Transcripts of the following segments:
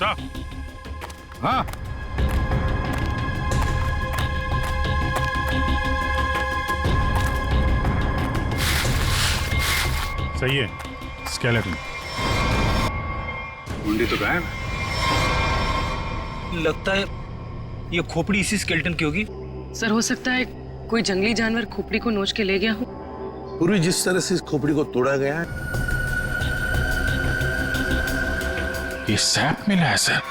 साहब। हाँ, सही है। स्केलेटन मुंडी तो गायब। लगता है ये खोपड़ी इसी स्केलेटन की होगी। सर हो सकता है कोई जंगली जानवर खोपड़ी को नोच के ले गया हो। पूरी जिस तरह से इस खोपड़ी को तोड़ा गया है, ये सैप मिला है सर।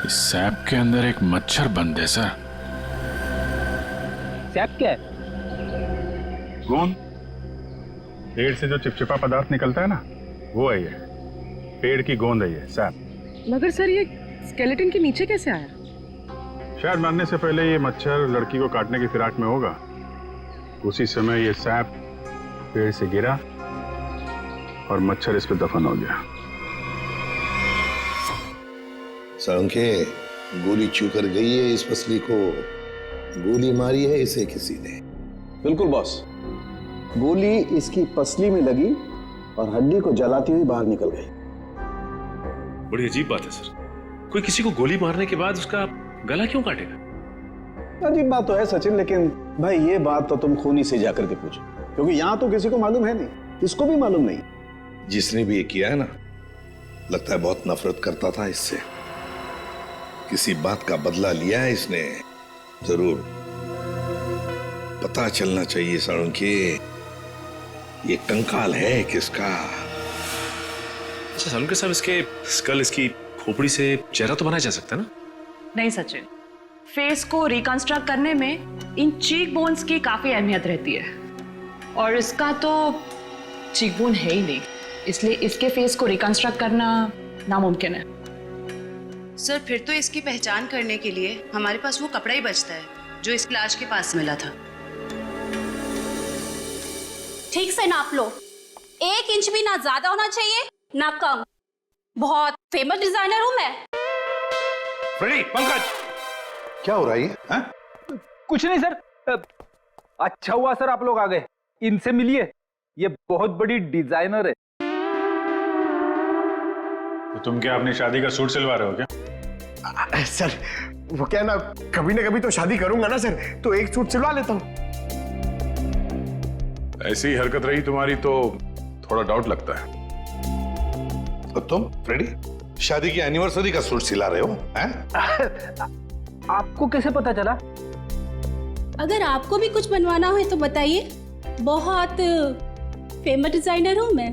इस सैप के अंदर एक मच्छर बंद है सर। सैप क्या है? गोंद। पेड़ से जो चिपचिपा पदार्थ निकलता है ना, वो है ये। पेड़ की गोंद है ये सैप। मगर सर ये स्केलेटन के नीचे कैसे आया? शायद मरने से पहले ये मच्छर लड़की को काटने की फिराक में होगा। उसी समय ये सैप पेड़ से गिरा और मच्छर इस पे दफन हो गया। साळुंखे, गोली छू कर गई है इस पसली को। गोली मारी है इसे किसी ने। बिल्कुल बॉस, गोली इसकी पसली में लगी और हड्डी को जलाती हुई बाहर निकल गई। बड़ी अजीब बात है सर, कोई किसी को गोली मारने के बाद उसका गला क्यों काटेगा? अजीब बात तो है सचिन, लेकिन भाई ये बात तो तुम खूनी से जाकर के पूछो, क्योंकि यहाँ तो किसी को मालूम है नहीं, इसको भी मालूम नहीं। जिसने भी ये किया है ना, लगता है बहुत नफरत करता था इससे। किसी बात का बदला लिया है इसने जरूर। पता चलना चाहिए साळुंखे, ये कंकाल है किसका। अच्छा सालुंखे साहब, इसके स्कल, इसकी खोपड़ी से चेहरा तो बनाया जा सकता है ना? नहीं सचिन, फेस को रिकंस्ट्रक्ट करने में इन चीक बोन्स की काफी अहमियत रहती है, और इसका तो चीक बोन है ही नहीं, इसलिए इसके फेस को रिकंस्ट्रक्ट करना नामुमकिन है। सर, फिर तो इसकी पहचान करने के लिए हमारे पास वो कपड़ा ही बचता है जो इस लाश के पास मिला था। ठीक से नाप लो, 1 इंच भी ना ज्यादा होना चाहिए ना कम। बहुत फेमस डिजाइनर हूं मैं। फ्रेडी, पंकज, क्या हो रहा है ये? कुछ नहीं सर। अच्छा हुआ सर आप लोग आ गए, इनसे मिलिए, ये बहुत बड़ी डिजाइनर है। तो तुम क्या अपनी शादी का सूट सिलवा रहे हो क्या? सर वो क्या ना कभी तो शादी करूंगा ना सर, तो एक सूट सिलवा लेता हूँ। ऐसी ही हरकत रही तुम्हारी तो थोड़ा डाउट लगता है। और तुम फ्रेडी, शादी की एनिवर्सरी का सूट सिला रहे हो हैं? आपको कैसे पता चला? अगर आपको भी कुछ बनवाना हो तो बताइए, बहुत फेमस डिजाइनर हूं मैं।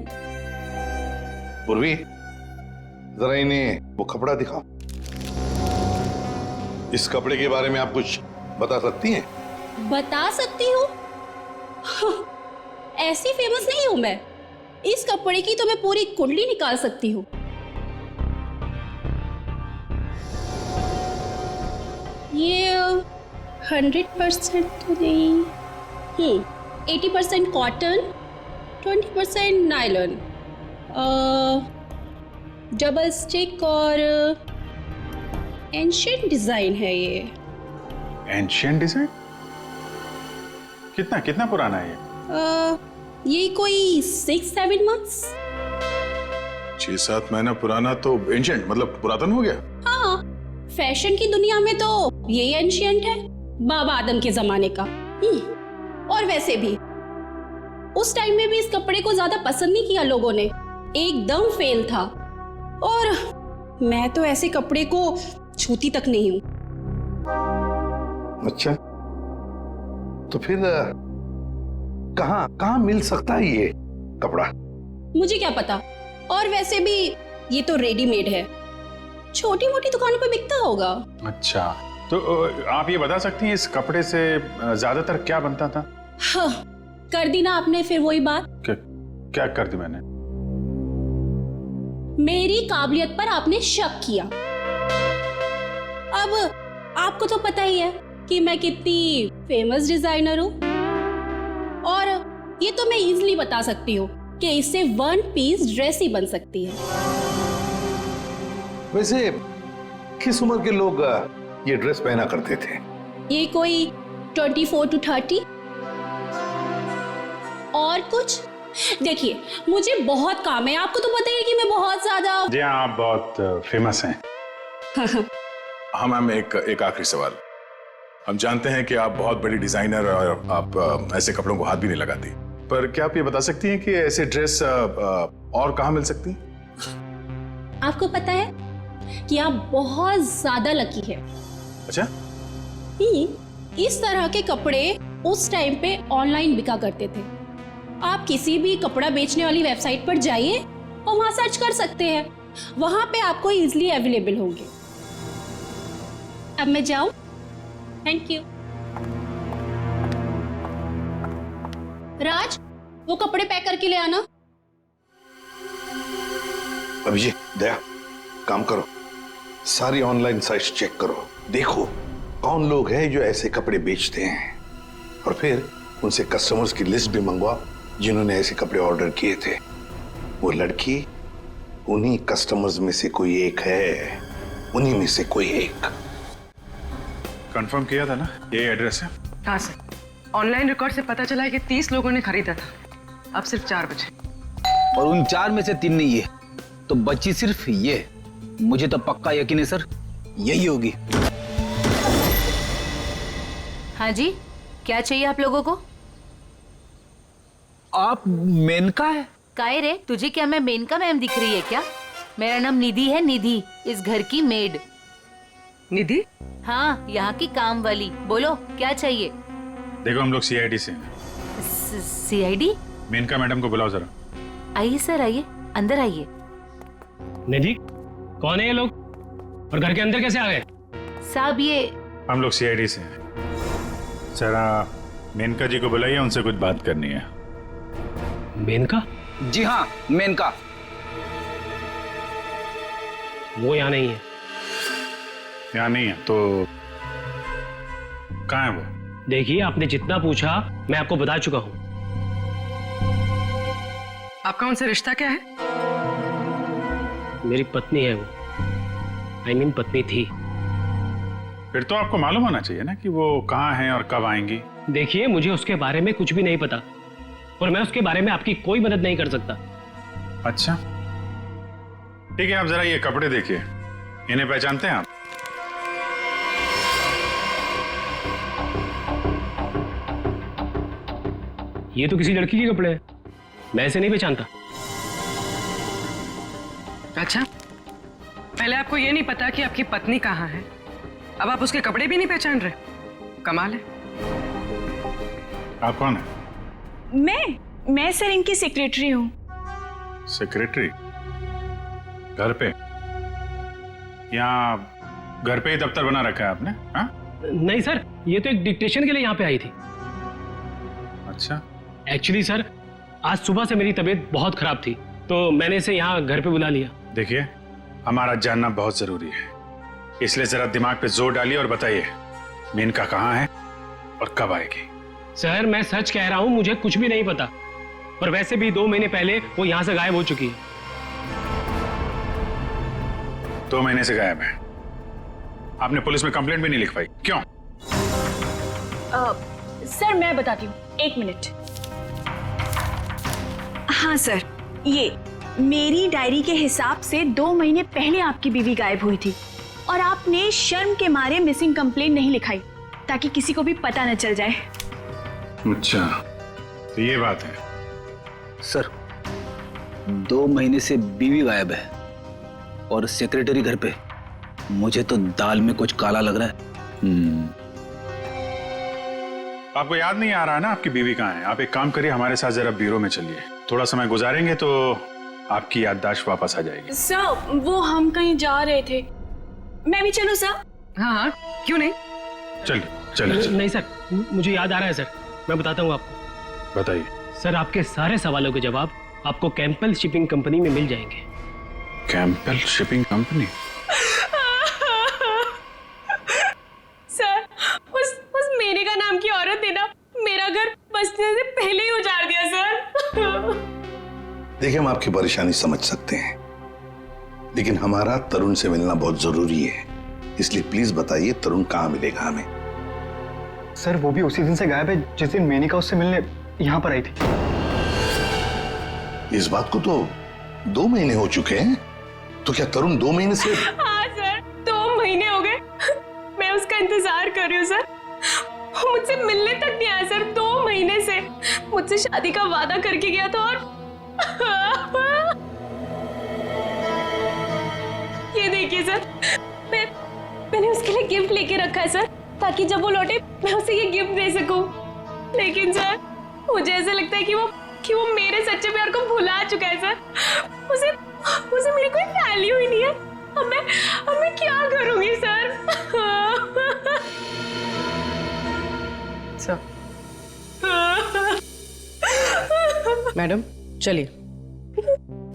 पूर्वी, जरा इन्हें वो कपड़ा दिखाओ। इस कपड़े के बारे में आप कुछ बता सकती हैं? बता सकती हूँ? ऐसी फेमस नहीं हूं मैं। इस कपड़े की तो मैं पूरी कुंडली निकाल सकती हूँ। ये 100% तो नहीं, 80% कॉटन, 20% नायलॉन, डबल स्टिक और एंशिएंट डिजाइन है ये। Ancient design? कितना पुराना है ये? ये कोई 6-7 मंथ्स। 6-7 महीना पुराना तो एंशिएंट मतलब पुरातन हो गया। हाँ, फैशन की दुनिया में तो यही एंशिएंट है, बाबा आदम के जमाने का। और वैसे भी उस टाइम में भी इस कपड़े को ज्यादा पसंद नहीं किया लोगों ने, एकदम फेल था। और मैं तो ऐसे कपड़े को छूती तक नहीं हूं। अच्छा, तो फिर कहाँ मिल सकता है ये कपड़ा? मुझे क्या पता, और वैसे भी ये तो रेडीमेड है, छोटी मोटी दुकानों पे बिकता होगा। अच्छा, तो आप ये बता सकती हैं इस कपड़े से ज्यादातर क्या बनता था? हाँ, कर दी ना आपने फिर वही बात। क्या कर दी मैंने? मेरी काबिलियत पर आपने शक किया। अब आपको तो पता ही है कि मैं कितनी फेमस डिजाइनर हूँ, और ये तो मैं इजीली बता सकती हूँ कि इससे 1 पीस ड्रेस ही बन सकती है। वैसे किस उम्र के लोग ये ड्रेस पहना करते थे? ये कोई 24 to 30, और कुछ देखिए मुझे बहुत काम है, आपको तो पता ही है कि मैं बहुत ज्यादा। जी हाँ, आप बहुत फेमस हैं। हाँ मैम, एक आखिरी सवाल। हम जानते हैं कि आप बहुत बड़ी डिजाइनर और आप ऐसे कपड़ों को हाथ भी नहीं लगाती, पर क्या आप ये बता सकती हैं कि ऐसे ड्रेस और कहाँ मिल सकती हैं? आपको पता है कि आप बहुत ज्यादा लकी है। अच्छा, इस तरह के कपड़े उस टाइम पे ऑनलाइन बिका करते थे। आप किसी भी कपड़ा बेचने वाली वेबसाइट पर जाइए और वहां सर्च कर सकते हैं, वहां पे आपको इजीली अवेलेबल होंगे। अब मैं जाऊं? Thank you. राज, वो कपड़े पैक करके ले आना। अभिजीत, दया, काम करो, सारी ऑनलाइन साइट्स चेक करो, देखो कौन लोग हैं जो ऐसे कपड़े बेचते हैं, और फिर उनसे कस्टमर्स की लिस्ट भी मंगवाओ जिन्होंने ऐसे कपड़े ऑर्डर किए थे। वो लड़की उन्हीं कस्टमर्स में से कोई एक है, उन्हीं में से कोई एक। कंफर्म किया था ना, ये एड्रेस है? हाँ सर, ऑनलाइन रिकॉर्ड से पता चला है कि 30 लोगों ने खरीदा था। अब सिर्फ 4 बचे, और उन 4 में से 3 नहीं है, तो बची सिर्फ ये। मुझे तो पक्का यकीन है सर, यही होगी। हाँ जी, क्या चाहिए आप लोगों को? आप मेनका है? काहे रे, तुझे क्या मैं मेनका मैम दिख रही है क्या? मेरा नाम निधि है, निधि, इस घर की मेड। निधि? हाँ, यहाँ की काम वाली। बोलो क्या चाहिए? देखो, हम लोग सीआईडी से हैं। सीआईडी? मेनका मैडम को बुलाओ जरा। आइए सर, आइए, अंदर आइए। निधि, कौन है ये लोग और घर के अंदर कैसे आ गए? साहब ये हम लोग सीआईडी से हैं। जरा मेनका जी को बुलाइए, उनसे कुछ बात करनी है। मेनका? जी हाँ, मेनका। वो यहाँ नहीं है। यहाँ नहीं है तो कहाँ है वो? देखिए, आपने जितना पूछा मैं आपको बता चुका हूँ। आपका उनसे रिश्ता क्या है? मेरी पत्नी है वो, I mean पत्नी थी। फिर तो आपको मालूम होना चाहिए ना कि वो कहाँ हैं और कब आएंगी। देखिए, मुझे उसके बारे में कुछ भी नहीं पता और मैं उसके बारे में आपकी कोई मदद नहीं कर सकता। अच्छा ठीक है, आप जरा ये कपड़े देखिए, इन्हें पहचानते हैं आप? ये तो किसी लड़की के कपड़े हैं, मैं ऐसे नहीं पहचानता। अच्छा, पहले आपको ये नहीं पता कि आपकी पत्नी कहाँ है, अब आप उसके कपड़े भी नहीं पहचान रहे? कमाल है। आप कौन है? मैं सर इनकी सेक्रेटरी हूँ। सेक्रेटरी? घर पे? यहाँ घर पे ही दफ्तर बना रखा है आपने? हाँ? नहीं सर, ये तो एक डिक्टेशन के लिए यहाँ पे आई थी। अच्छा। एक्चुअली सर, आज सुबह से मेरी तबीयत बहुत खराब थी तो मैंने इसे यहाँ घर पे बुला लिया। देखिए, हमारा जानना बहुत जरूरी है, इसलिए जरा दिमाग पे जोर डालिए और बताइए मेनका कहाँ है और कब आएगी? सर, मैं सच कह रहा हूँ, मुझे कुछ भी नहीं पता, पर वैसे भी 2 महीने पहले वो यहाँ से गायब हो चुकी है। 2 महीने से गायब है? आपने पुलिस में कंप्लेंट भी नहीं लिखवाई, क्यों? सर मैं बताती हूँ, 1 मिनट। हाँ सर, ये मेरी डायरी के हिसाब से 2 महीने पहले आपकी बीवी गायब हुई थी और आपने शर्म के मारे मिसिंग कंप्लेंट नहीं लिखाई ताकि किसी को भी पता न चल जाए। अच्छा, तो ये बात है। सर, 2 महीने से बीवी गायब है और सेक्रेटरी घर पे। मुझे तो दाल में कुछ काला लग रहा है। आपको याद नहीं आ रहा है ना आपकी बीवी कहाँ है? आप एक काम करिए, हमारे साथ जरा ब्यूरो में चलिए, थोड़ा समय गुजारेंगे तो आपकी याददाश्त वापस आ जाएगी। सर, वो हम कहीं जा रहे थे, मैं भी चलूं सर? हाँ हाँ, क्यों नहीं, चलिए। नहीं सर, मुझे याद आ रहा है सर, मैं बताता हूँ आपको। बताइए। सर, आपके सारे सवालों के जवाब आपको कैंपल शिपिंग कंपनी में मिल जाएंगे। कैंपल शिपिंग कंपनी? सर, उस मेनका नाम की औरत ने ना मेरा घर बसने से पहले ही उजाड़ दिया सर। देखिए, हम आपकी परेशानी समझ सकते हैं, लेकिन हमारा तरुण से मिलना बहुत जरूरी है, इसलिए प्लीज बताइए तरुण कहाँ मिलेगा हमें? सर, वो भी उसी दिन से गायब है जिस दिन मेनिका उससे मिलने यहाँ पर आई थी। इस बात को तो 2 महीने हो चुके हैं। तो क्या तरुण 2 महीने से? हाँ सर, 2 महीने हो गए। मैं उसका इंतजार कर रही हूँ सर। वो मुझसे मिलने तक नहीं आया सर। 2 महीने से मुझसे शादी का वादा करके गया था और ये देखिए सर, मैंने उसके लिए गिफ्ट लेके रखा है सर, ताकि जब वो लौटे मैं उसे ये गिफ्ट दे सकूं। लेकिन सर मुझे ऐसा लगता है कि वो मेरे सच्चे प्यार को भुला चुका है सर। उसे मेरी कोई वैल्यू ही नहीं है। अब मैं क्या करूंगी सर? सर मैडम चलिए।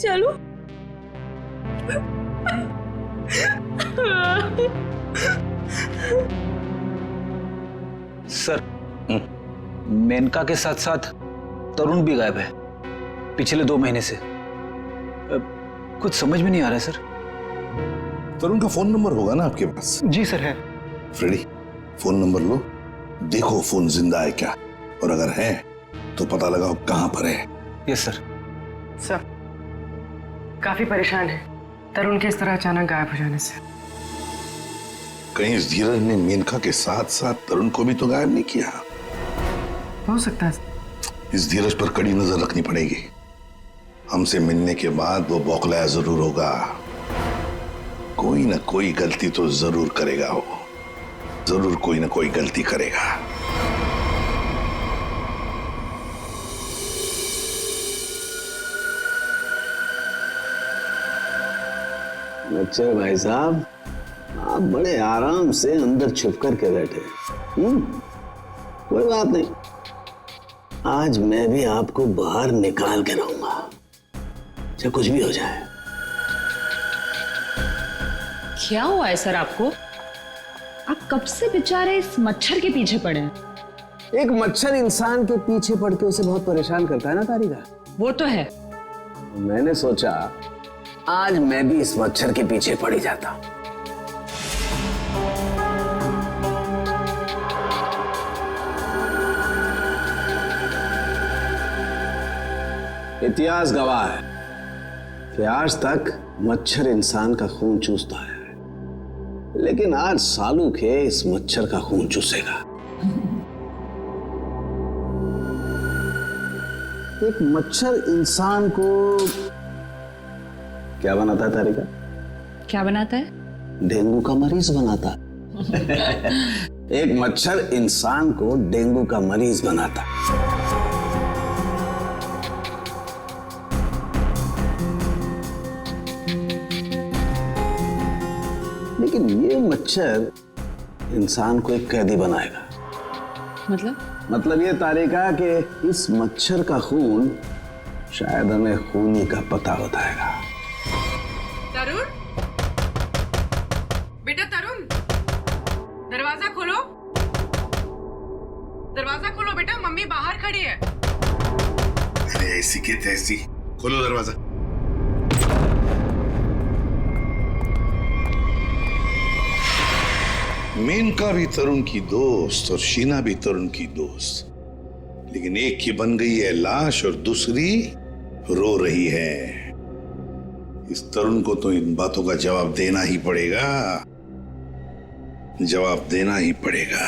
चलो। सर, मेनका के साथ साथ तरुण भी गायब है पिछले 2 महीने से। कुछ समझ में नहीं आ रहा है सर। तरुण का फोन नंबर होगा ना आपके पास? जी सर है। फ्रेडी, फोन नंबर लो, देखो फोन जिंदा है क्या, और अगर है तो पता लगाओ कहां पर है। Yes sir. सर काफी परेशान है तरुण के इस तरह अचानक गायब हो जाने से। कहीं इस धीरज ने मेनका के साथ साथ तरुण को भी तो गायब नहीं किया? हो सकता है। इस धीरज पर कड़ी नजर रखनी पड़ेगी। हमसे मिलने के बाद वो बौखलाया जरूर होगा। कोई ना कोई गलती तो जरूर करेगा वो, जरूर कोई ना कोई गलती करेगा। अच्छा भाई साहब, आप बड़े आराम से अंदर छुप करके बैठे। कोई बात नहीं, आज मैं भी आपको बाहर निकाल के रहूंगा, चाहे कुछ भी हो जाए। क्या हुआ है सर आपको? आप कब से बेचारे इस मच्छर के पीछे पड़े हैं? एक मच्छर इंसान के पीछे पड़ के उसे बहुत परेशान करता है ना तारिका। वो तो है। मैंने सोचा आज मैं भी इस मच्छर के पीछे पड़ ही जाता। इतिहास गवाह है कि आज तक मच्छर इंसान का खून चूसता है, लेकिन आज सालू के इस मच्छर का खून चूसेगा। एक मच्छर इंसान को क्या बनाता है तारिका? क्या बनाता है? डेंगू का मरीज बनाता है। एक मच्छर इंसान को डेंगू का मरीज बनाता है। लेकिन ये मच्छर इंसान को एक कैदी बनाएगा। मतलब ये तारिका कि इस मच्छर का खून शायद हमें खूनी का पता बताएगा। तरुण, बेटा तरुण, दरवाजा खोलो। दरवाजा खोलो बेटा, मम्मी बाहर खड़ी है। अरे ऐसी के तैसी, खोलो दरवाजा। मेनका भी तरुण की दोस्त और शीना भी तरुण की दोस्त, लेकिन एक की बन गई है लाश और दूसरी रो रही है। इस तरुण को तो इन बातों का जवाब देना ही पड़ेगा, जवाब देना ही पड़ेगा।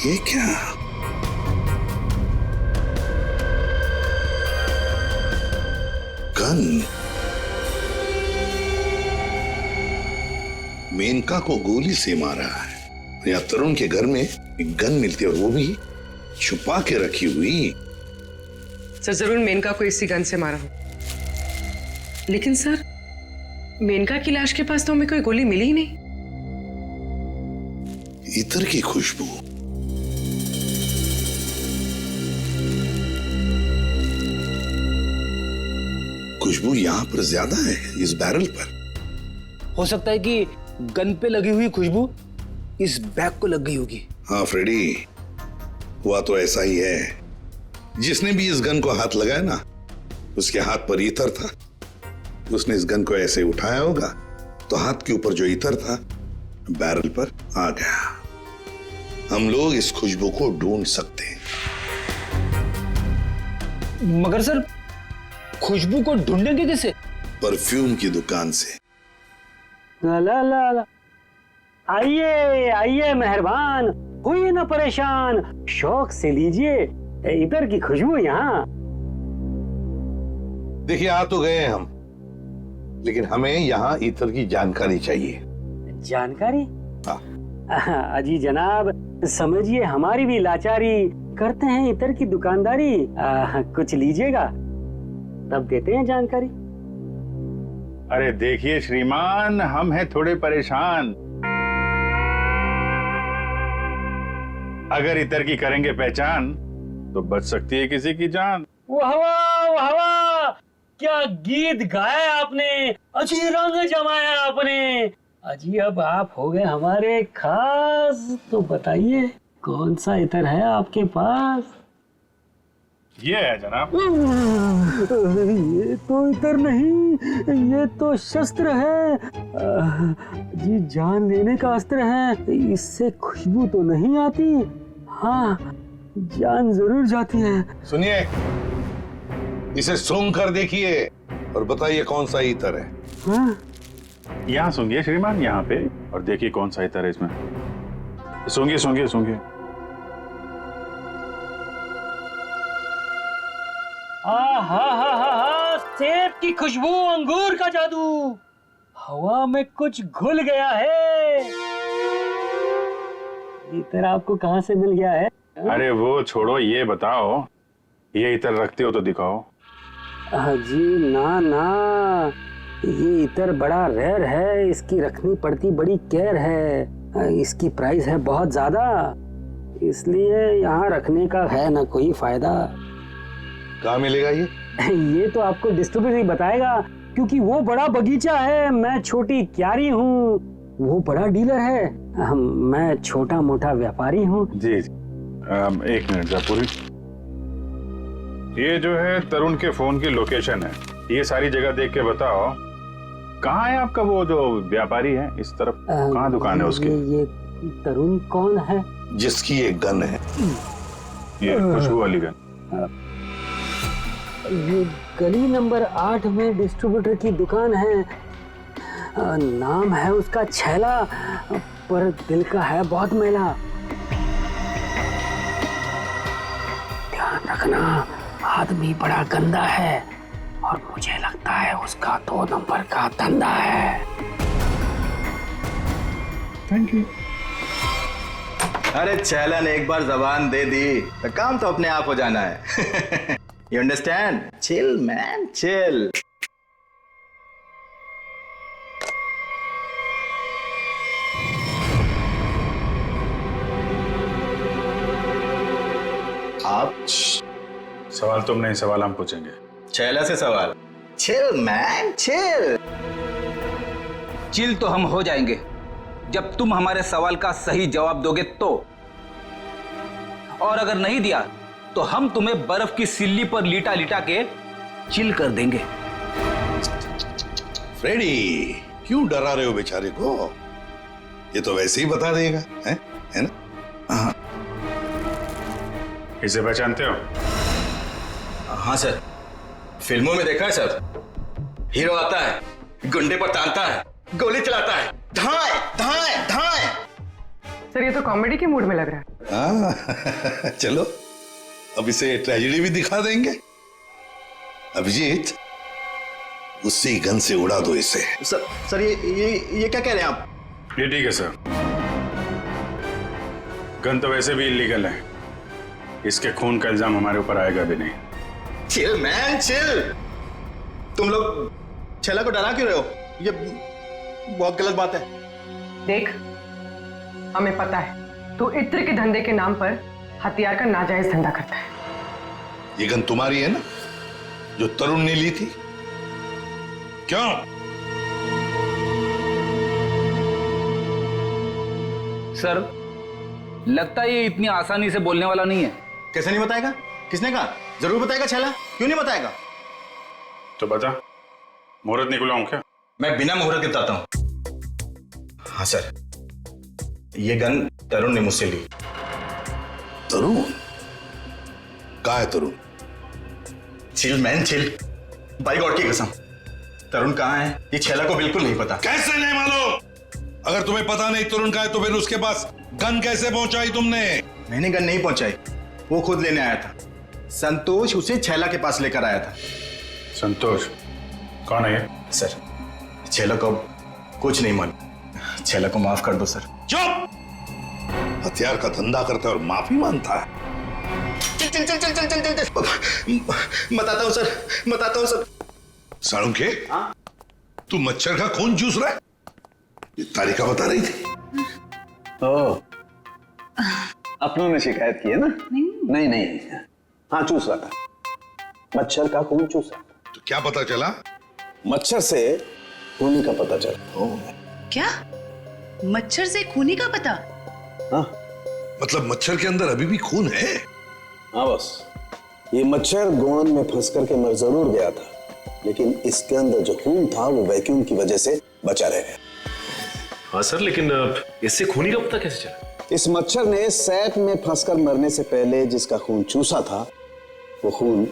ये क्या? गन। मेनका को गोली से मारा है। या तरुण के घर में एक गन मिलती है और वो भी छुपा के रखी हुई। सर जरूर मेनका को इसी गन से मारा हो, लेकिन सर मेनका की लाश के पास तो हमें कोई गोली मिली ही नहीं। इत्र की खुशबू। खुशबू यहाँ पर ज्यादा है, इस बैरल पर। हो सकता है कि गन पे लगी हुई खुशबू इस बैग को लग गई होगी। हाँ फ्रेडी, हुआ तो ऐसा ही है। जिसने भी इस गन को हाथ लगाया ना, उसके हाथ पर ईतर था। उसने इस गन को ऐसे उठाया होगा तो हाथ के ऊपर जो ईतर था बैरल पर आ गया। हम लोग इस खुशबू को ढूंढ सकते हैं। मगर सर, खुशबू को ढूंढेंगे कैसे? परफ्यूम की दुकान से। ला ला ला ला। आइए आइए मेहरबान, हुई ना परेशान, शौक से लीजिए इधर की खुशबू यहाँ। देखिए, आ तो गए हम, लेकिन हमें यहाँ इतर की जानकारी चाहिए। जानकारी? हाँ। अजी जनाब, समझिए हमारी भी लाचारी, करते हैं इतर की दुकानदारी। कुछ लीजिएगा तब देते हैं जानकारी। अरे देखिए श्रीमान, हम हैं थोड़े परेशान। अगर इतर की करेंगे पहचान तो बच सकती है किसी की जान। वाह वाह वाह वाह, क्या गीत गाया आपने, अजी रंग जमाया आपने। अजी अब आप हो गए हमारे खास, तो बताइए कौन सा इतर है आपके पास? ये है जनाब। ये तो इतर नहीं, ये तो शस्त्र है। जी जान लेने का अस्त्र है। इससे खुशबू तो नहीं आती, हाँ जान जरूर जाती है। सुनिए, इसे सूंघ कर देखिए और बताइए कौन सा इतर है। हाँ? यहाँ सूंघिए श्रीमान, यहाँ पे, और देखिए कौन सा इतर है इसमें। सूंघिए सूंघिए सूंघिए। सेब की खुशबू, अंगूर का जादू, हवा में कुछ घुल गया है। इतर आपको कहाँ से मिल गया है? अरे वो छोड़ो, ये बताओ, ये इतर रखते हो तो दिखाओ। जी ना ना, ये इतर बड़ा रेयर है, इसकी रखनी पड़ती बड़ी केयर है। इसकी प्राइस है बहुत ज्यादा, इसलिए यहाँ रखने का है ना कोई फायदा। कहाँ मिलेगा ये? ये तो आपको डिस्ट्रीब्यूटर ही बताएगा, क्योंकि वो बड़ा बगीचा है, मैं छोटी क्यारी हूँ, वो बड़ा डीलर है, मैं छोटा मोटा व्यापारी हूँ। जी एक मिनट जयपुरी, ये जो है तरुण के फोन की लोकेशन है, ये सारी जगह देख के बताओ कहाँ है आपका वो जो व्यापारी है इस तरफ, कहाँ दुकान है उसकी? ये तरुण कौन है? जिसकी एक गन है, ये खुशबू वाली गन। ये गली नंबर 8 में डिस्ट्रीब्यूटर की दुकान है। नाम है उसका छैला, पर दिल का है बहुत मैला। ध्यान रखना, आदमी बड़ा गंदा है और मुझे लगता है उसका 2 नंबर का धंधा है। Thank you. अरे छैला ने एक बार जबान दे दी तो काम तो अपने आप हो जाना है। You understand? Chill, man, chill. आप सवाल तुम नहीं, सवाल हम पूछेंगे। छैला से सवाल। Chill, man, chill. चिल तो हम हो जाएंगे जब तुम हमारे सवाल का सही जवाब दोगे तो, और अगर नहीं दिया तो हम तुम्हें बर्फ की सिल्ली पर लिटा लिटा के चिल कर देंगे। फ्रेडी, क्यों डरा रहे हो बेचारे को? ये तो वैसे ही बता देगा, है ना? हाँ। इसे पहचानते हो? हाँ सर, फिल्मों में देखा है सर। हीरो आता है, गुंडे पर तानता है, गोली चलाता है, धाए धाए धाए। सर ये तो कॉमेडी के मूड में लग रहा है। चलो अब इसे ट्रेजेडी भी दिखा देंगे। अभिजीत, उसी गन से उड़ा दो इसे। सर ये क्या कह रहे हैं आप? ये ठीक है सर, गन तो वैसे भी इलीगल है, इसके खून का इल्जाम हमारे ऊपर आएगा भी नहीं। Chill man chill. तुम लोग छैला को डरा क्यों रहे हो? ये बहुत गलत बात है। देख, हमें पता है तू इत्र के धंधे के नाम पर हथियार का नाजायज धंधा करता है। ये गन तुम्हारी है ना, जो तरुण ने ली थी? क्यों? सर, लगता है ये इतनी आसानी से बोलने वाला नहीं है। कैसे नहीं बताएगा? किसने कहा? जरूर बताएगा छेला, क्यों नहीं बताएगा? तो बता, मुहूर्त निकलवाऊं क्या? मैं बिना मुहूर्त के बताता हूं। हाँ सर, ये गन तरुण ने मुझसे ली। तरुण? कहाँ है Tarun? Chill man chill, by god की कसम, तरुण कहाँ है ये छेला को बिल्कुल नहीं पता। कैसे नहीं मालूम? अगर तुम्हें पता नहीं तरुण कहाँ है तो फिर उसके पास गन कैसे पहुंचाई तुमने? मैंने गन नहीं पहुंचाई, वो खुद लेने आया था। संतोष उसे छेला के पास लेकर आया था। संतोष कौन है ये? सर, छेला को कुछ नहीं मालूम, छेला को माफ कर दो सर। चुप! हथियार का धंधा करता है और माफी मांगता है। चल चल चल चल चल चल चल बताता हूँ सर, बताता हूँ सर। साळुंखे, तू मच्छर का खून चूस रहा है? ये तारिका बता रही थी। ओ, अपनों ने शिकायत की है ना? नहीं नहीं, हाँ चूस रहा था, मच्छर का खून चूस रहा था। तो क्या पता चला? मच्छर से खूनी का पता चला। क्या? मच्छर से खूनी का पता? हाँ, मतलब मच्छर के अंदर अभी भी खून है? हाँ बस, ये मच्छर गोंद में फंस करके मर जरूर गया था, लेकिन इसके अंदर जो खून था वो वैक्यूम की वजह से बचा रह गया। हाँ सर, लेकिन इससे खूनी का पता कैसे चला? इस मच्छर ने सैक में फंसकर मरने से पहले जिसका खून चूसा था वो खून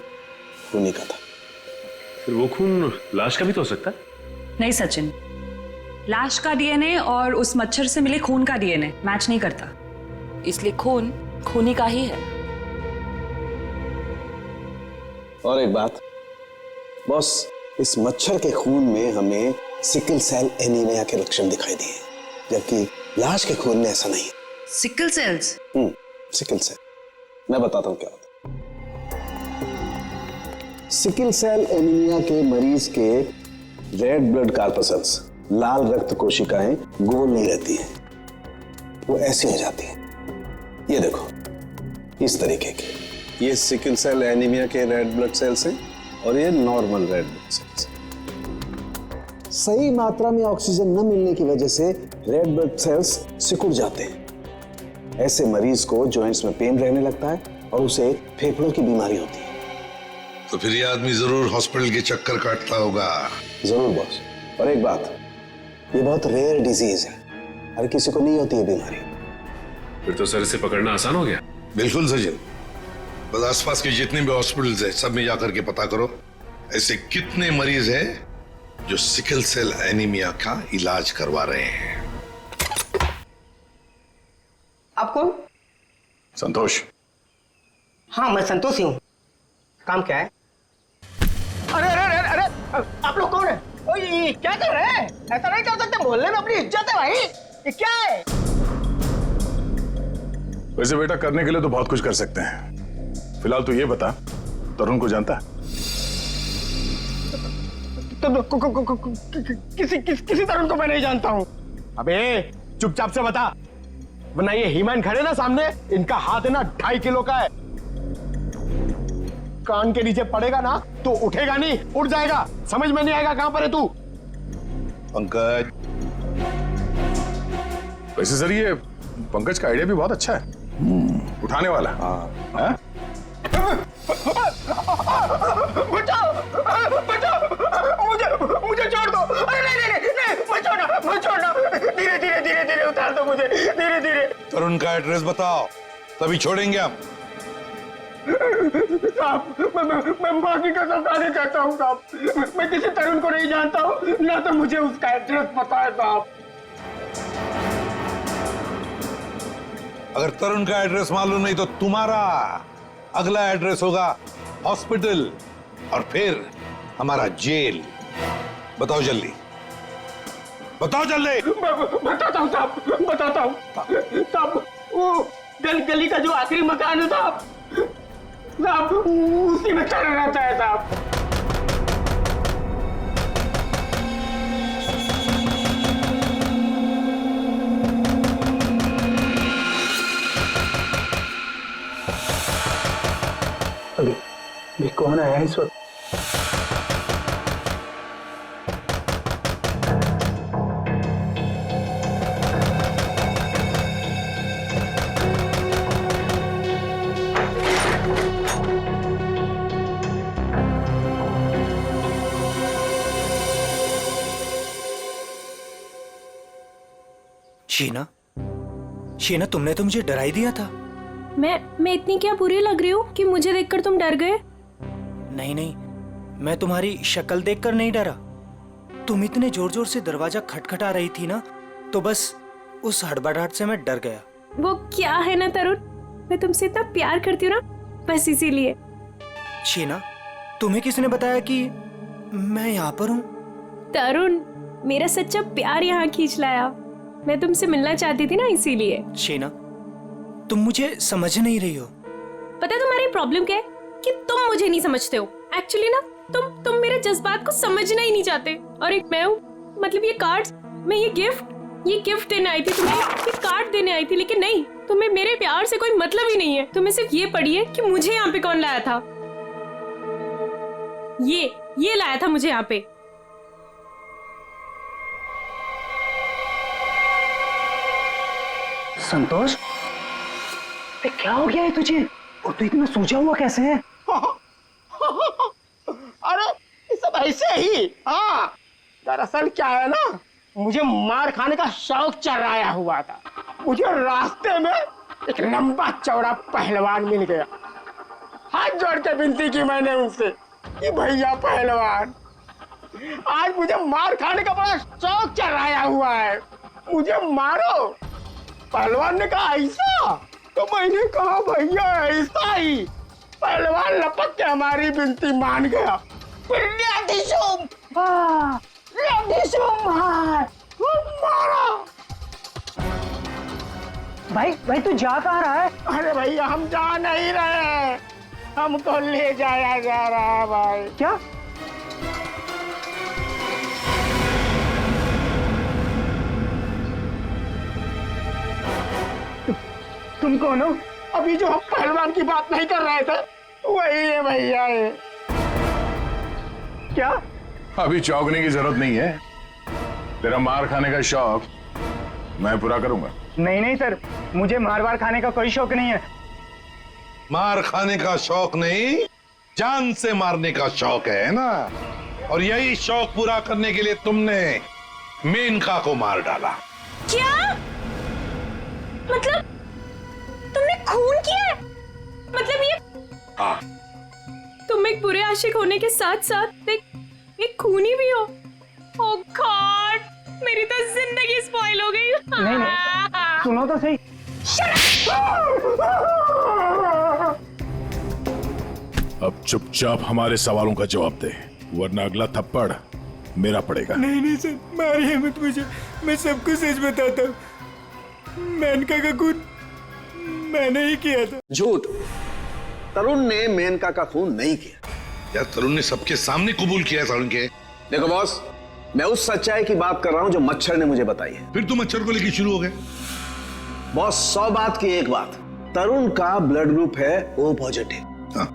खूनी का था। फिर वो खून लाश का भी तो हो सकता है? नहीं सचिन, लाश का डीएनए और उस मच्छर से मिले खून का डीएनए मैच नहीं करता, इसलिए खून खूनी का ही है। और एक बात बॉस, इस मच्छर के खून में हमें सिकल सेल एनीमिया के लक्षण दिखाई दिए, जबकि लाश के खून में ऐसा नहीं है। Sickle sales? सिकल सेल, मैं बताता हूं क्या होता है। सिकल सेल एनीमिया के मरीज के रेड ब्लड कार्पसल्स, लाल रक्त कोशिकाएं गोल नहीं रहती हैं, वो ऐसी हो जाती हैं। ये देखो, इस तरीके की। ये सिकल सेल एनीमिया के रेड ब्लड सेल्स हैं और ये नॉर्मल रेड ब्लड सेल्स। सही मात्रा में ऑक्सीजन न मिलने की वजह से रेड ब्लड सेल्स सिकुड़ जाते हैं। ऐसे मरीज को जॉइंट्स में पेन रहने लगता है और उसे फेफड़ों की बीमारी होती है। तो फिर ये आदमी जरूर हॉस्पिटल के चक्कर काटता होगा। जरूर बॉस। और एक बात, ये बहुत रेयर डिजीज है, हर किसी को नहीं होती है बीमारी। फिर तो सर इसे पकड़ना आसान हो गया। बिल्कुल सचिन, बस आसपास के जितने भी हॉस्पिटल्स हैं सब में जाकर के पता करो ऐसे कितने मरीज हैं जो सिकल सेल एनीमिया का इलाज करवा रहे हैं। आप कौन? संतोष। हाँ, मैं संतोष ही हूँ। काम क्या है? अरे अरे अरे अरे, आप लोग कौन है? ओ, ये क्या कर रहे हैं? ऐसा नहीं कर सकते, मोहल्ले में अपनी इज्जत है भाई। ये क्या है? वैसे बेटा, करने के लिए तो बहुत कुछ कर सकते हैं। फिलहाल तो ये बता, तरुण को जानता है? किसी तरुण को मैं नहीं जानता हूँ। अबे चुपचाप से बता, वरना ये हीमैन खड़े ना सामने, इनका हाथ है ना 2.5 किलो का है। कान के नीचे पड़ेगा ना तो उठेगा नहीं, उड़ जाएगा। समझ में नहीं आएगा कहां पर है तू। पंकज। वैसे सर, ये पंकज का आइडिया भी बहुत अच्छा है, उठाने वाला। हाँ? बचाओ, बचाओ, मुझे छोड़ दो। अरे नहीं, मत छोड़ना। धीरे उतार दो मुझे, धीरे। तरुण का एड्रेस बताओ, तभी छोड़ेंगे हम। साहब, मैं माँ की कसम खाने चाहता हूँ साहब। मैं किसी तरुण को नहीं जानता हूँ, ना तो मुझे उसका एड्रेस पता है साहब। अगर तरुण का एड्रेस मालूम नहीं तो तुम्हारा अगला एड्रेस होगा हॉस्पिटल और फिर हमारा जेल। बताओ जल्दी, बताओ जल्दी। बताता हूँ साहब, बताता हूँ साहब। वो गली का जो आखिरी मकान है साहब, उसी में चल रहता है साहब। अभी कौन आया इस वक्त? शीना, शीना तुमने तो मुझे डरा ही दिया था। मैं इतनी क्या बुरी लग रही हूँ कि मुझे देखकर तुम डर गए? नहीं नहीं, मैं तुम्हारी शक्ल देखकर नहीं डरा। तुम इतने जोर जोर से दरवाजा खटखटा रही थी ना, तो बस उस हड़बड़ाहट से मैं डर गया। वो क्या है ना तरुण, मैं तुमसे इतना प्यार करती हूँ ना, बस इसीलिए। शीना, तुम्हें किसने बताया कि मैं यहाँ पर हूँ? तरुण, मेरा सच्चा प्यार यहाँ खींच लाया। मैं तुमसे मिलना चाहती थी ना, इसीलिए। शीना, तुम मुझे समझ नहीं रही हो। पता है तुम्हारी प्रॉब्लम क्या है? कि तुम मुझे नहीं समझते हो। एक्चुअली ना तुम मेरे जज्बात को समझना ही नहीं चाहते। और एक मैं हूँ, मतलब ये कार्ड्स, मैं ये गिफ्ट देने आई थी तुम्हें, ये कार्ड देने आई थी, लेकिन नहीं, तुम्हें मेरे प्यार से कोई मतलब ही नहीं है। तुम्हें सिर्फ ये पड़ी है कि मुझे यहाँ पे कौन लाया था। ये लाया था मुझे यहाँ पे। संतोष, क्या हो गया है तुझे? और तू इतना सूझा हुआ कैसे है? अरे ये सब ऐसे ही। हाँ, दरअसल क्या है ना, मुझे मार खाने का शौक चढ़ाया हुआ था। मुझे रास्ते में एक लंबा चौड़ा पहलवान मिल गया। हाथ जोड़ के विनती की मैंने उनसे कि भैया पहलवान, आज मुझे मार खाने का बड़ा शौक चढ़ाया हुआ है, मुझे मारो। पहलवान ने कहा ऐसा? तो मैंने कहा भैया ऐसा ही। पहलवान लपक के हमारी विनती मान गया। मारा। भाई तू जा कहाँ रहा है? अरे भैया हम जा नहीं रहे, हमको ले जाया जा रहा है भाई। क्या? तुम कौन हो? अभी जो हम पहलवान की बात नहीं कर रहे थे वही है भैया। ये क्या? अभी चौंकने की जरूरत नहीं है। तेरा मार खाने का शौक मैं पूरा करूंगा। नहीं सर, मुझे मार खाने का कोई शौक नहीं है। मार खाने का शौक नहीं, जान से मारने का शौक है ना। और यही शौक पूरा करने के लिए तुमने मेनका को मार डाला। क्या? मतलब तुमने खून किया है? मतलब ये? हाँ। तुम एक बुरे आशिक होने के साथ साथ एक खूनी भी हो। ओह गॉड, मेरी तो जिंदगी स्पॉइल हो गई। नहीं, सुनो तो सही। अब चुपचाप हमारे सवालों का जवाब दे, वरना अगला थप्पड़ मेरा पड़ेगा। नहीं सर, मारिए मत मुझे, मैं सबको सच बताता हूँ। मेनका का खून मैंने ही किया था। झूठ, तरुण ने मेनका का खून नहीं किया। यार तरुण ने सबके सामने कबूल किया तरुण के। देखो बॉस, मैं उस सच्चाई की बात कर रहा हूं जो मच्छर ने मुझे बताई है। फिर तुम मच्छर को लेकर शुरू हो गए। बॉस 100 बात की एक बात, तरुण का ब्लड ग्रुप है O पॉजिटिव। हाँ।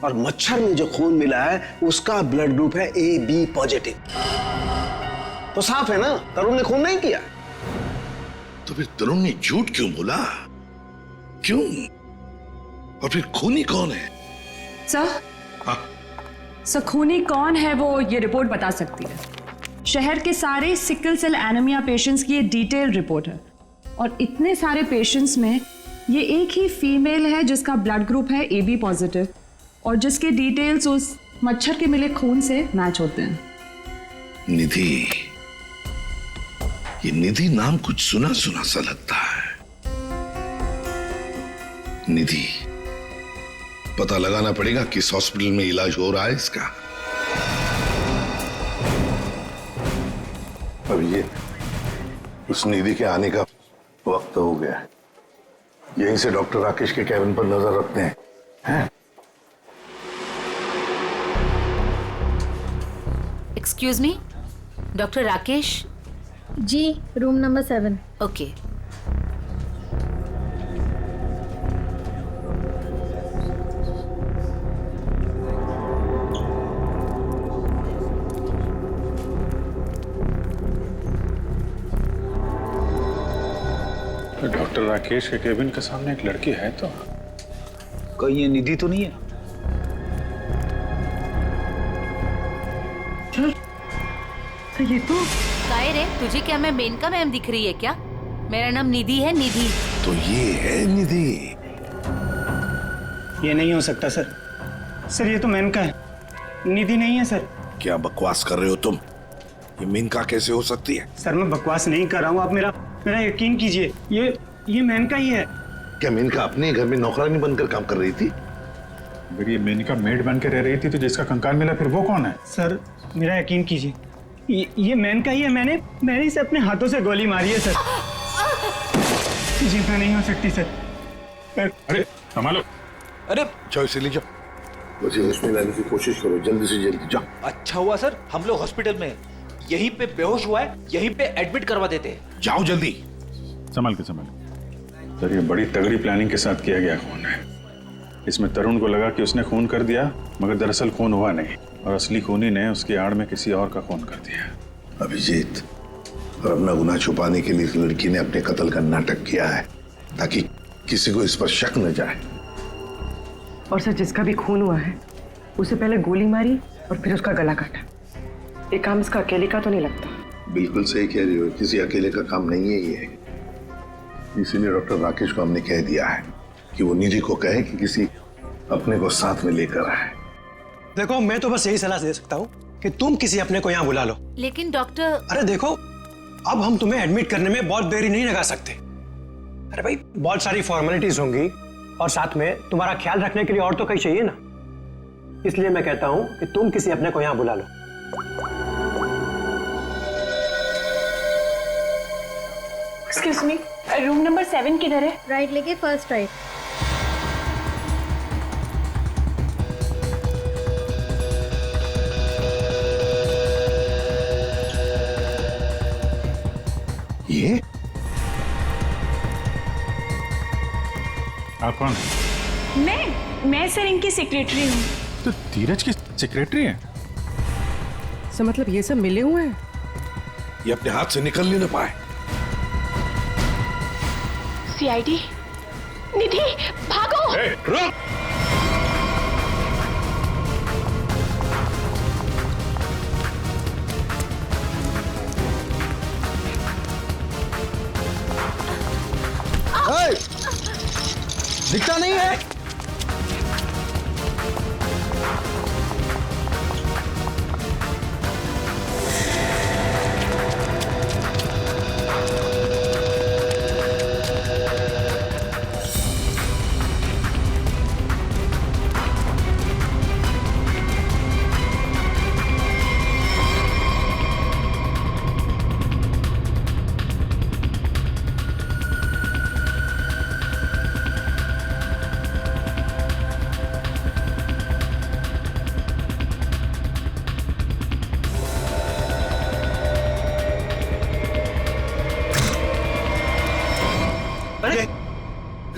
और मच्छर में जो खून मिला है उसका ब्लड ग्रुप है AB पॉजिटिव। तो साफ है ना, तरुण ने खून नहीं किया। तो फिर तरुण ने झूठ क्यों बोला? क्यों? और फिर खूनी कौन है? सर, हाँ? सर खूनी कौन है वो ये रिपोर्ट बता सकती है। शहर के सारे सिकल सेल एनीमिया पेशेंट्स की ये डिटेल रिपोर्ट है, और इतने सारे पेशेंट्स में ये एक ही फीमेल है जिसका ब्लड ग्रुप है AB पॉजिटिव, और जिसके डिटेल्स उस मच्छर के मिले खून से मैच होते हैं। निधि, ये निधि नाम कुछ सुना सुना सा लगता है। निधि, पता लगाना पड़ेगा किस हॉस्पिटल में इलाज हो रहा है इसका। अब ये उस निधि के आने का वक्त हो गया है। यहीं से डॉक्टर राकेश के कैबिन पर नजर रखते हैं। Excuse me, doctor Rakesh? जी, room number 7। Okay. Doctor Rakesh के केबिन के सामने एक लड़की है तो कहीं ये निधि तो नहीं है? तो ये तो काय रे, तुझे क्या मैं मेनका मैम दिख रही है क्या? मेरा नाम निधि है, निधि। तो ये है निधि? ये नहीं हो सकता सर। सर ये तो मेनका है, निधि नहीं है सर। क्या बकवास कर रहे हो तुम? ये मेनका कैसे हो सकती है? सर मैं बकवास नहीं कर रहा हूँ, आप मेरा यकीन कीजिए, ये मेनका ही है। क्या मेनका अपने घर में नौकरानी बनकर काम कर रही थी? अगर ये मेनका मेड बन के रह रही थी तो जिसका कंकाल मिला फिर वो कौन है? सर मेरा यकीन कीजिए, ये मेनका ही है। मैंने इसे अपने हाथों से गोली मारी है सर। जिंदा नहीं हो सकती सर। अरे संभालो। अरे जाओ इसे ले जाओ, मुझे उसमें लाने की कोशिश करो, जल्दी से जल्दी जाओ। अच्छा हुआ सर हम लोग हॉस्पिटल में यहीं पे बेहोश हुआ है, यहीं पे एडमिट करवा देते हैं। जाओ जल्दी। संभाल के संभाल। सर ये बड़ी तगड़ी प्लानिंग के साथ किया गया खून है। इसमें तरुण को लगा कि उसने खून कर दिया, मगर दरअसल खून हुआ नहीं और असली खूनी ने उसकी आड़ में किसी और का खून कर दिया। अभिजीत, और अपना गुनाह छुपाने के लिए इस लड़की ने अपने कत्ल का नाटक किया है ताकि किसी को इस पर शक न जाए। और सर जिसका भी खून हुआ है उसे पहले गोली मारी और फिर उसका गला काटा। ये काम इसका अकेले का तो नहीं लगता। बिल्कुल सही कह रही हो, किसी अकेले का काम नहीं है ये। इसीलिए डॉक्टर राकेश को हमने कह दिया है कि वो निधि को कहे कि किसी अपने को साथ में लेकर आए। देखो मैं तो बस यही सलाह दे सकता हूँ कि तुम किसी अपने को यहाँ बुला लो। लेकिन डॉक्टर। अरे देखो अब हम तुम्हें एडमिट करने में बहुत देरी नहीं लगा सकते। अरे भाई बहुत सारी फॉर्मेलिटीज होंगी और साथ में तुम्हारा ख्याल रखने के लिए और तो कहीं चाहिए ना। इसलिए मैं कहता हूँ कि तुम किसी अपने को यहाँ बुला लो। एक्सक्यूज मी, रूम नंबर 7 किधर है? राइट लेके फर्स्ट राइट। ये आप कौन है? मैं सर इनकी सेक्रेटरी हूँ। तो धीरज की सेक्रेटरी है? सर मतलब ये सब मिले हुए हैं? ये अपने हाथ से निकल नहीं पाए। सीआईडी, निधि भागो। रुक। दिखता नहीं है।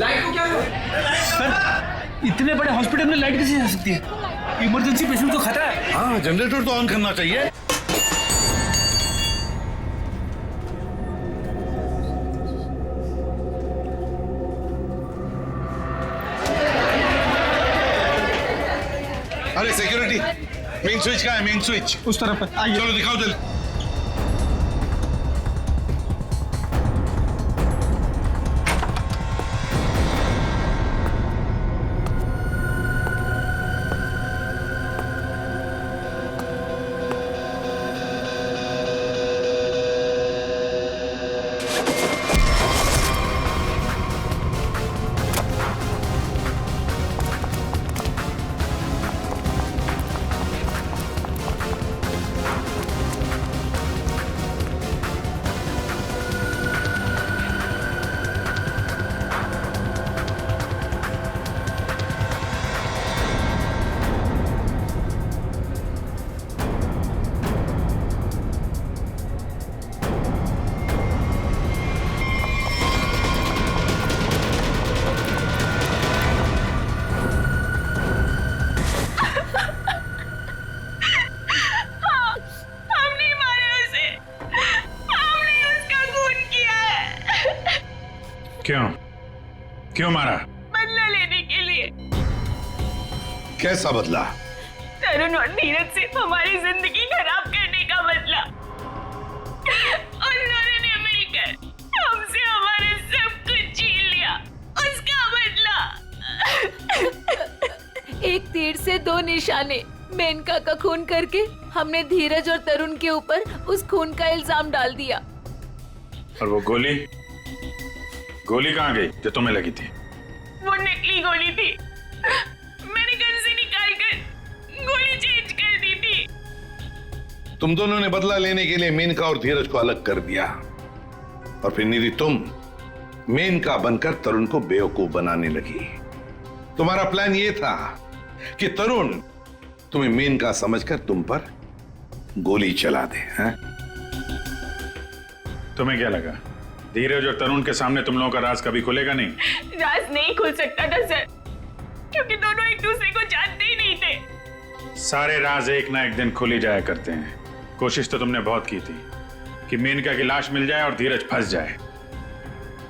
लाइट को क्या हुआ? सर इतने बड़े हॉस्पिटल में लाइट कैसे जा सकती है? इमरजेंसी पेशेंट को खतरा है। हाँ जनरेटर तो ऑन करना चाहिए। अरे सिक्योरिटी, मेन स्विच कहाँ है? मेन स्विच उस तरफ है। आइए। चलो दिखाओ जल्दी। क्यों मारा? बदला लेने के लिए। कैसा बदला? तरुण और नीरज से हमारी जिंदगी खराब करने का बदला। उन दोनों ने मिलकर हमसे दो निशाने, मेनका का खून करके हमने धीरज और तरुण के ऊपर उस खून का इल्जाम डाल दिया। और वो गोली गोली कहाँ गई जो तुम्हें लगी थी? वो नकली गोली थी, मैंने गन से निकाल कर गोली चेंज कर दी थी। तुम दोनों ने बदला लेने के लिए मेनका और धीरज को अलग कर दिया, और फिर निधि तुम मेनका बनकर तरुण को बेवकूफ बनाने लगी। तुम्हारा प्लान यह था कि तरुण तुम्हें मेनका समझकर तुम पर गोली चला दे। हैं? तुम्हें क्या लगा धीरज और तरुण के सामने तुम लोगों का राज कभी खुलेगा नहीं? राज नहीं खुल सकता था सर, क्योंकि दोनों एक दूसरे को जानते ही नहीं थे। सारे राज एक ना एक दिन खुल ही जाया करते हैं। कोशिश तो तुमने बहुत की थी कि मेनका की लाश मिल जाए और धीरज फंस जाए,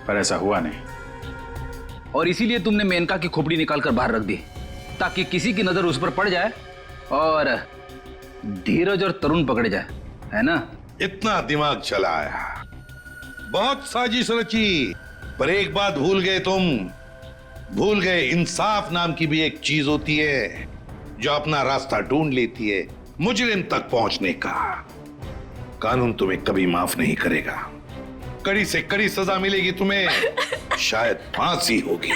पर ऐसा हुआ नहीं। और इसीलिए तुमने मेनका की खोपड़ी निकाल कर बाहर रख दी, ताकि किसी की नजर उस पर पड़ जाए और धीरज और तरुण पकड़े जाए, है ना? इतना दिमाग चलाया, बहुत साजिश रची, पर एक बात भूल गए तुम। भूल गए इंसाफ नाम की भी एक चीज होती है जो अपना रास्ता ढूंढ लेती है मुजरिम तक पहुंचने का। कानून तुम्हें कभी माफ नहीं करेगा, कड़ी से कड़ी सजा मिलेगी तुम्हें, शायद फांसी होगी।